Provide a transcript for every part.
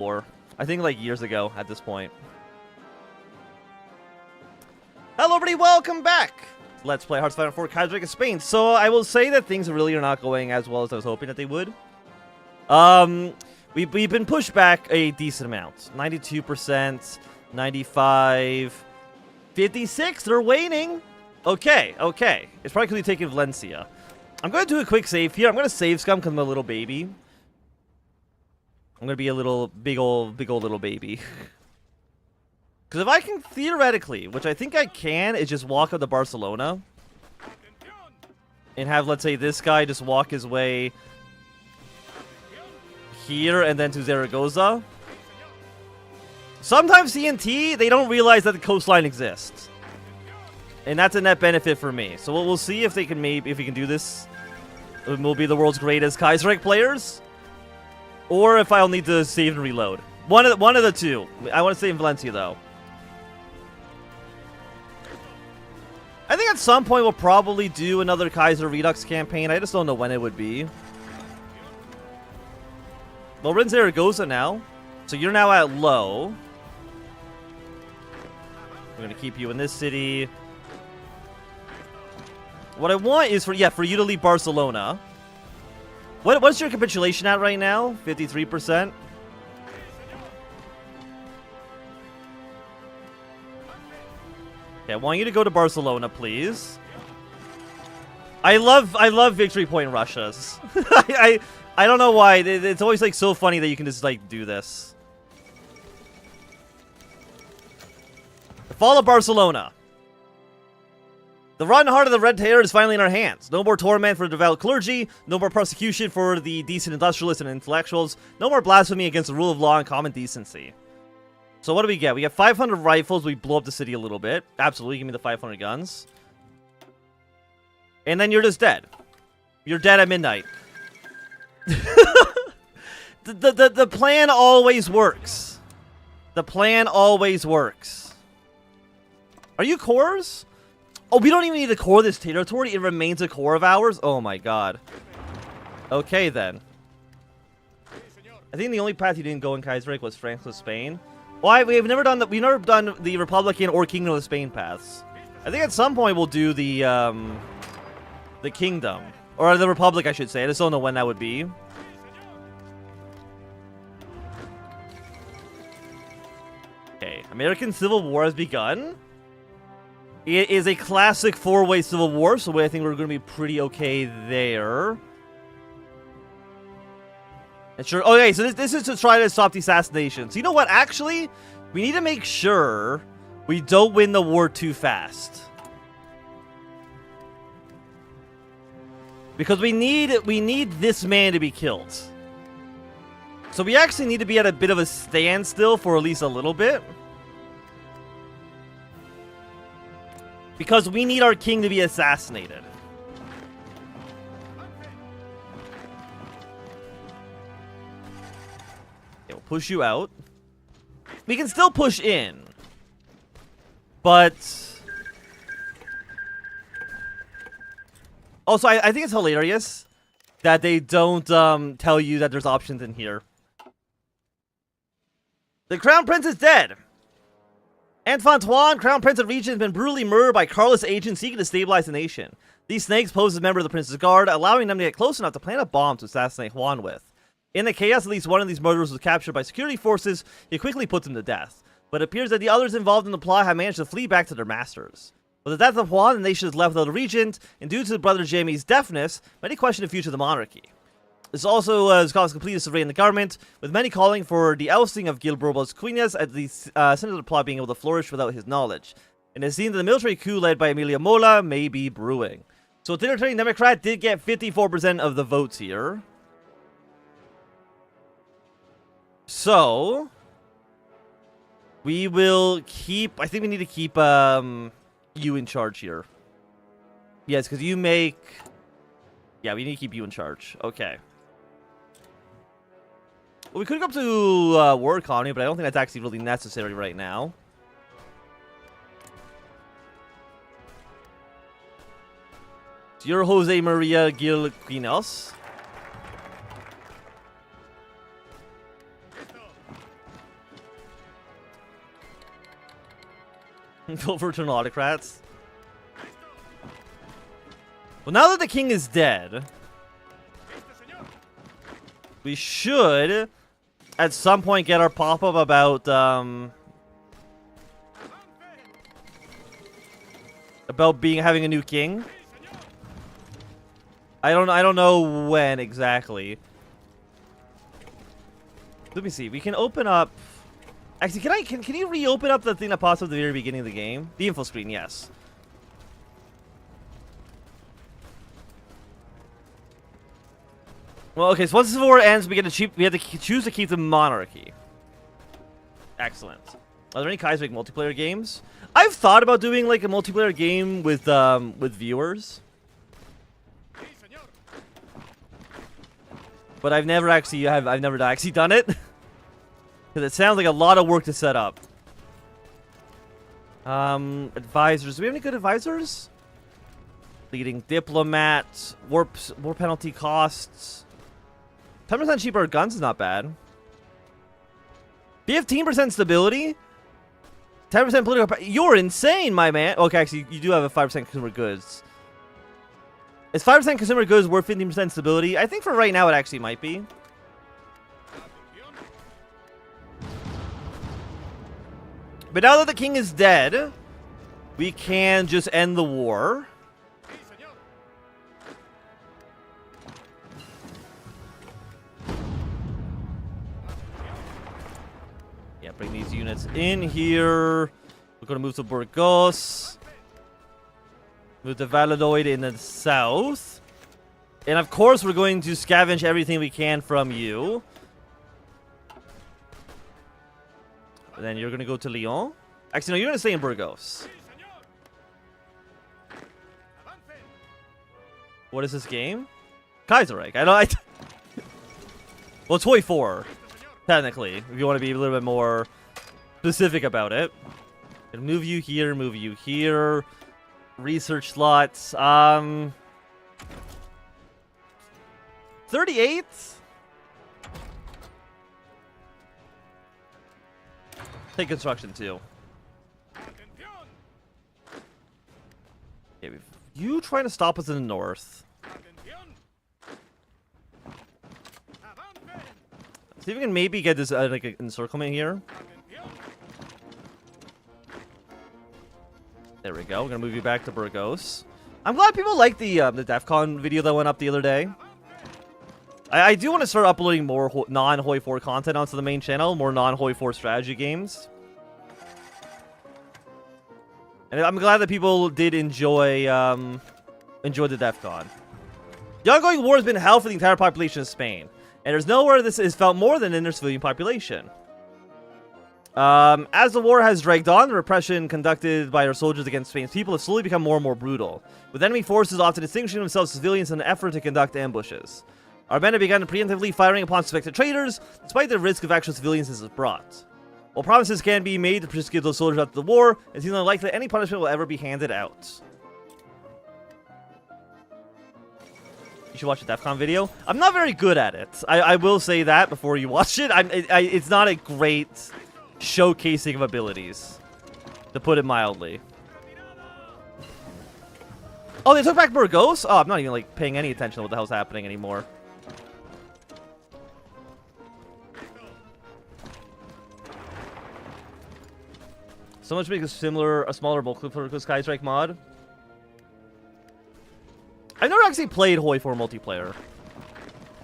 war. I think like years ago at this point. Hello everybody, welcome back! Let's play Hearts of Iron IV Kaiserreich of Spain. So I will say that things really are not going as well as I was hoping that they would. We've been pushed back a decent amount. 92%, 95, 56, they're waning. Okay. It's probably because we've taken Valencia. I'm going to do a quick save here. I'm going to save scum because I'm a little baby. I'm going to be a little, big old little baby. Because if I can theoretically, which I think I can, is just walk up to Barcelona. And have, let's say, this guy just walk his way here and then to Zaragoza. Sometimes CNT, they don't realize that the coastline exists. And that's a net benefit for me. So we'll see if they can if we can do this. We'll be the world's greatest Kaiserreich players. Or if I'll need to save and reload. One of the two. I want to save in Valencia though. I think at some point we'll probably do another Kaiser Redux campaign. I just don't know when it would be. Well, we're in Zaragoza now. So you're now at low. We're going to keep you in this city. What I want is for you to leave Barcelona. What's your capitulation at right now? 53%? Okay, I want you to go to Barcelona, please. I love victory point rushes. I don't know why. It's always like so funny that you can just like do this. The fall of Barcelona. The rotten heart of the Red Terror is finally in our hands. No more torment for the devout clergy. No more persecution for the decent industrialists and intellectuals. No more blasphemy against the rule of law and common decency. So what do we get? We get 500 rifles. We blow up the city a little bit. Absolutely. Give me the 500 guns. And then you're just dead. You're dead at midnight. The plan always works. The plan always works. Are you cores? Oh, we don't even need to core this territory. It remains a core of ours. Oh my god. Okay then. I think the only path you didn't go in Kaiserreich was France with Spain. Why? We've never done the Republican or Kingdom of Spain paths. I think at some point we'll do the Kingdom. Or the Republic, I should say. I just don't know when that would be. Okay, American Civil War has begun. It is a classic four-way civil war, so I think we're going to be pretty okay there. And sure. Okay, so this is to try to stop the assassinations. So you know what? Actually, we need to make sure we don't win the war too fast. Because we need this man to be killed. So we actually need to be at a bit of a standstill for at least a little bit. Because we need our king to be assassinated. Okay, we'll push you out. We can still push in. But... Also, I think it's hilarious that they don't tell you that there's options in here. The Crown Prince is dead. Antoine, Crown Prince of the region, has been brutally murdered by Carlist agents seeking to stabilize the nation. These snakes pose as a member of the Prince's Guard, allowing them to get close enough to plant a bomb to assassinate Juan with. In the chaos, at least one of these murderers was captured by security forces. He quickly puts him to death. But it appears that the others involved in the plot have managed to flee back to their masters. With the death of Juan, the nation is left without a regent, and due to brother Jamie's deafness, many question the future of the monarchy. This also has caused complete disarray in the government, with many calling for the ousting of Gil Borbos Quinas as the center of the plot being able to flourish without his knowledge. And it seems that the military coup led by Emilio Mola may be brewing. So Authoritarian Democrat did get 54% of the votes here. So we will keep... I think we need to keep you in charge here. Yes, because you make... Yeah, we need to keep you in charge. Okay. Well, we could go up to war economy, but I don't think that's actually really necessary right now. So you're Jose Maria Gil Quinos. Overturn autocrats. Well, now that the king is dead, we should, at some point, get our pop-up about having a new king. I don't know when exactly. Let me see. We can open up. Actually, can you reopen up the thing that pops up at the very beginning of the game? The info screen, yes. Well, okay. So once the Civil War ends, we have to choose to keep the monarchy. Excellent. Are there any Kaiserreich multiplayer games? I've thought about doing like a multiplayer game with viewers, but I've never actually done it. Because it sounds like a lot of work to set up. Advisors. Do we have any good advisors? Leading diplomat. War penalty costs. 10% cheaper guns is not bad. 15% stability? 10% political. You're insane, my man. Okay, actually, you do have a 5% consumer goods. Is 5% consumer goods worth 15% stability? I think for right now it actually might be. But now that the king is dead, we can just end the war. Yeah, bring these units in here. We're going to move to Burgos. Move to Valladolid in the south. And of course, we're going to scavenge everything we can from you. And then you're going to go to Lyon. Actually, no, you're going to stay in Burgos. What is this game? Kaiserreich. Well, it's Hoi 4, technically, if you want to be a little bit more specific about it. And move you here, move you here. Research slots. 38? Take construction too. Yeah, you trying to stop us in the north. See if we can maybe get this like an encirclement here. There we go. We're gonna move you back to Burgos. I'm glad people like the DEF CON video that went up the other day. I do want to start uploading more non-Hoi 4 content onto the main channel, more non-Hoi 4 strategy games. And I'm glad that people did enjoy the DEF CON. The ongoing war has been hell for the entire population of Spain, and there's nowhere this is felt more than in their civilian population. As the war has dragged on, the repression conducted by our soldiers against Spain's people has slowly become more and more brutal, with enemy forces often distinguishing themselves as civilians in an effort to conduct ambushes. Our men have begun preemptively firing upon suspected traitors, despite the risk of actual civilians this has brought. While promises can be made to prosecute those soldiers after the war, it seems unlikely that any punishment will ever be handed out. You should watch the DEF CON video. I'm not very good at it. I will say that before you watch it. It's not a great showcasing of abilities, to put it mildly. Oh, they took back Burgos? Oh, I'm not even like paying any attention to what the hell's happening anymore. Someone should make a smaller bulk clip for this Kaiserreich mod. I've never actually played Hoi 4 multiplayer.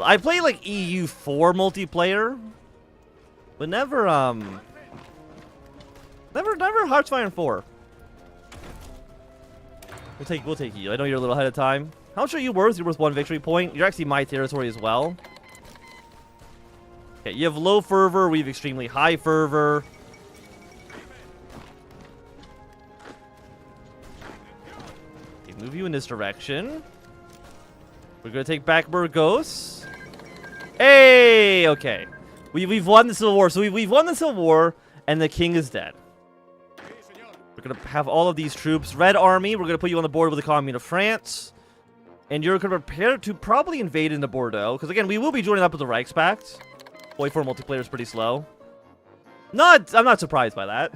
I played like EU4 multiplayer, but never Hearthfire 4. We'll take you. I know you're a little ahead of time. How much are you worth? You're worth 1 victory point. You're actually my territory as well. Okay, you have low fervor. We have extremely high fervor. Okay, move you in this direction. We're gonna take back Burgos. Hey, okay. We've won the Civil War. So we've won the Civil War, and the king is dead. We're gonna have all of these troops. Red Army, we're gonna put you on the board with the Commune of France. And you're gonna prepare to probably invade into Bordeaux. Because again, we will be joining up with the Reichspakt. Hoi 4 multiplayer is pretty slow. I'm not surprised by that.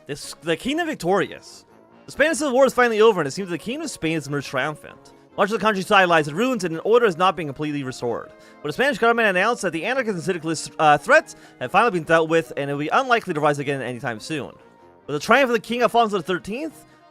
The kingdom victorious. The Spanish Civil War is finally over, and it seems the kingdom of Spain has emerged triumphant. Much of the countryside lies in ruins, and order has not been completely restored. But the Spanish government announced that the anarchist and syndicalist threats have finally been dealt with, and it will be unlikely to rise again anytime soon. With the triumph of the King Alfonso XIII,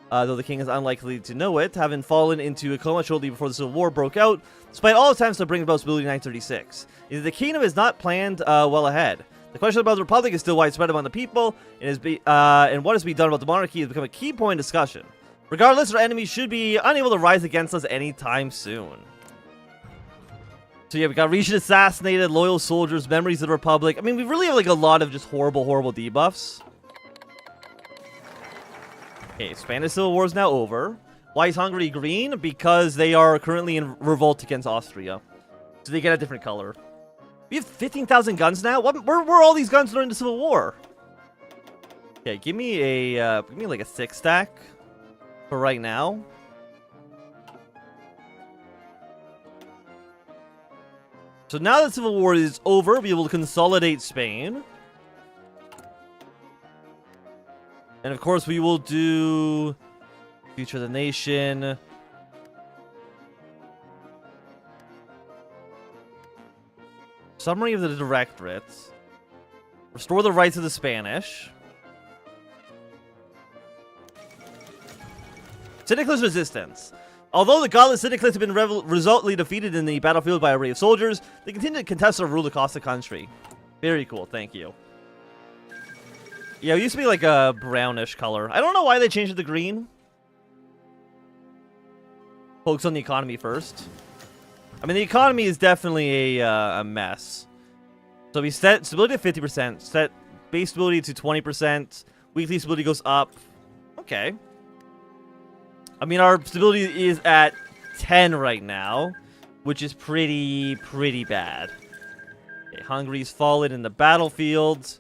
though the king is unlikely to know it, having fallen into a coma shortly before the Civil War broke out, despite all attempts to bring about stability in 936. The kingdom is not planned well ahead. The question about the Republic is still widespread among the people, and what is being done about the monarchy has become a key point of discussion. Regardless, our enemies should be unable to rise against us anytime soon. So yeah, we got Regent Assassinated, Loyal Soldiers, Memories of the Republic. I mean, we really have like a lot of just horrible debuffs. Okay, Spanish Civil War is now over. Why is Hungary green? Because they are currently in revolt against Austria. So they get a different color. We have 15,000 guns now? Where were all these guns during the Civil War? Okay, give me like a 6-stack for right now. So now that Civil War is over, we'll be able to consolidate Spain. And of course, we will do Future of the Nation. Summary of the Directorates. Restore the rights of the Spanish. Syndicalist resistance. Although the godless syndicalists have been resultantly defeated in the battlefield by a array of soldiers, they continue to contest or rule across the country. Very cool, thank you. Yeah, it used to be like a brownish color. I don't know why they changed it to green. Focus on the economy first. I mean, the economy is definitely a mess. So we set stability to 50%, set base stability to 20%, weekly stability goes up. Okay. I mean, our stability is at 10 right now, which is pretty bad. Okay, Hungary's fallen in the battlefield.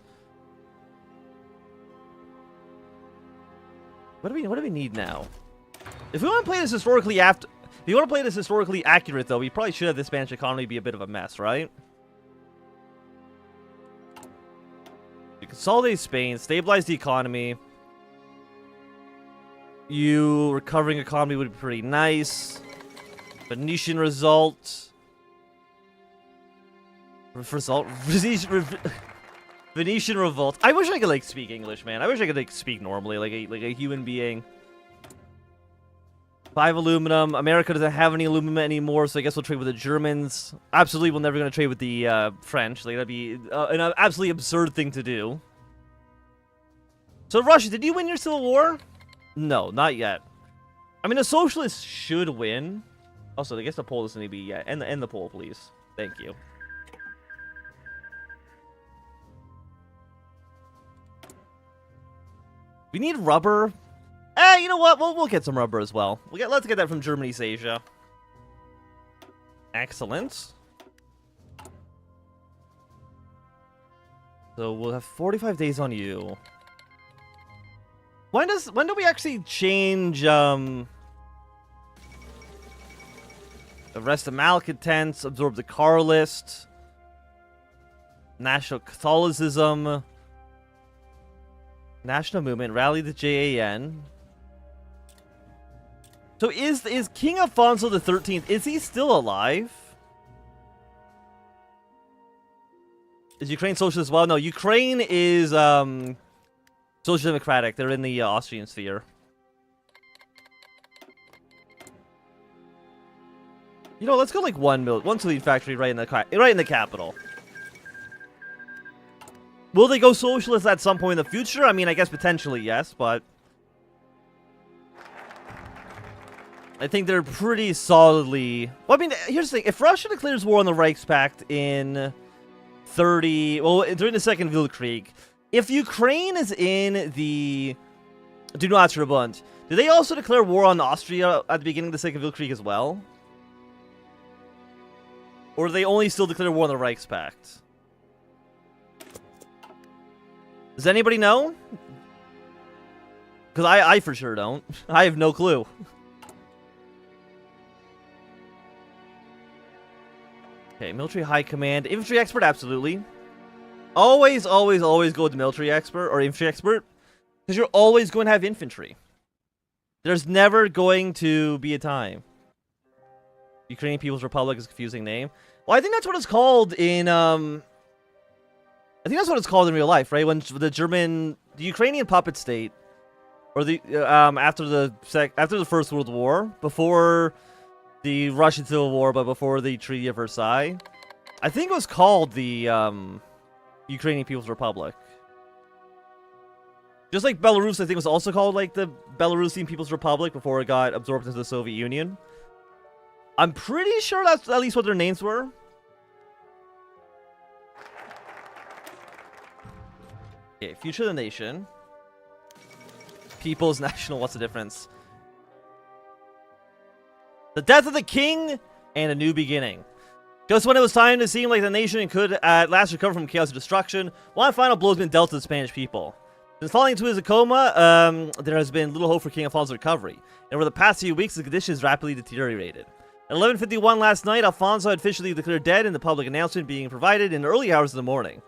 What do we need now? If we want to play this historically if you want to play this historically accurate, though, we probably should have the Spanish economy be a bit of a mess, right? You consolidate Spain, stabilize the economy. You recovering economy would be pretty nice. Venetian result. Venetian revolt. I wish I could like speak English, man. I wish I could like speak normally, like a human being. 5 aluminum. America doesn't have any aluminum anymore, so I guess we'll trade with the Germans. Absolutely, we're never gonna trade with the French. Like that'd be an absolutely absurd thing to do. So Russia, did you win your Civil War? No, not yet. I mean, the socialists should win. Also, I guess the poll doesn't need to be yet. End the poll, please. Thank you. We need rubber. You know what? We'll get some rubber as well. Let's get that from Germany's Asia. Excellent. So we'll have 45 days on you. When do we actually change arrest the malcontents, absorb the car list, national Catholicism, national movement, rally the JAN. So is King Alfonso XIII, is he still alive? Is Ukraine socialist as well? No, Ukraine is social democratic. They're in the Austrian sphere. You know, let's go like one Saline factory right in the capital. Will they go socialist at some point in the future? I mean, I guess potentially yes, but I think they're pretty solidly. Well, I mean, here's the thing: if Russia declares war on the Reichspakt in during the Second Weltkrieg, if Ukraine is in the Donbass, do they also declare war on Austria at the beginning of the Second Weltkrieg as well? Or do they only still declare war on the Reichspakt? Does anybody know? Because I for sure don't. I have no clue. Okay, military high command. Infantry expert, absolutely. Always go with the military expert or infantry expert. Because you're always going to have infantry. There's never going to be a time. Ukrainian People's Republic is a confusing name. Well, I think that's what it's called in, I think that's what it's called in real life, right? When the Ukrainian puppet state, or the, after the First World War, before the Russian Civil War, but before the Treaty of Versailles, I think it was called the, Ukrainian People's Republic. Just like Belarus, I think was also called like the Belarusian People's Republic before it got absorbed into the Soviet Union. I'm pretty sure that's at least what their names were. Okay, future of the nation. People's national, what's the difference? The death of the king and a new beginning. Just when it was time to seem like the nation could at last recover from chaos and destruction, one final blow has been dealt to the Spanish people. Since falling into his coma, there has been little hope for King Alfonso's recovery, and over the past few weeks, the condition has rapidly deteriorated. At 11:51 last night, Alfonso had officially declared dead in the public announcement being provided in the early hours of the morning.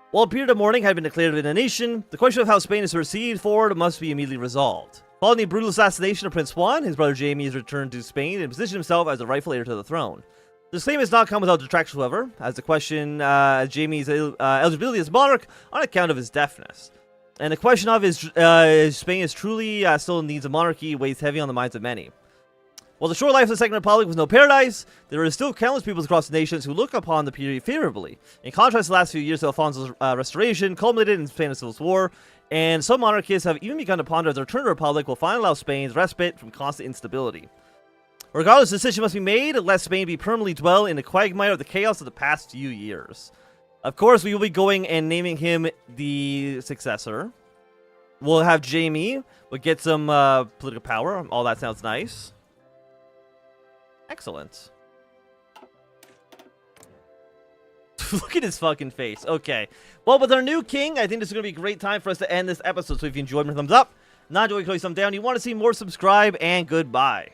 While a period of mourning had been declared in the nation, the question of how Spain is to proceed forward must be immediately resolved. Following the brutal assassination of Prince Juan, his brother Jaime has returned to Spain and positioned himself as the rightful heir to the throne. This claim has not come without detraction, however, as the question Jaime's eligibility as monarch on account of his deafness. And the question of is Spain is truly still needs a monarchy weighs heavy on the minds of many. While the short life of the Second Republic was no paradise, there are still countless peoples across the nations who look upon the period favorably. In contrast to the last few years of Alfonso's restoration, culminated in Spanish Civil War, and some monarchists have even begun to ponder if the return to the Republic will finally allow Spain's respite from constant instability. Regardless, a decision must be made, lest Spain be permanently dwell in the quagmire of the chaos of the past few years. Of course, we will be going and naming him the successor. We'll have Jaime. We'll get some political power. All that sounds nice. Excellent. Look at his fucking face. Okay. Well, with our new king, I think this is going to be a great time for us to end this episode. So if you enjoyed, thumbs up. Not enjoying, thumbs down. You want to see more, subscribe, and goodbye.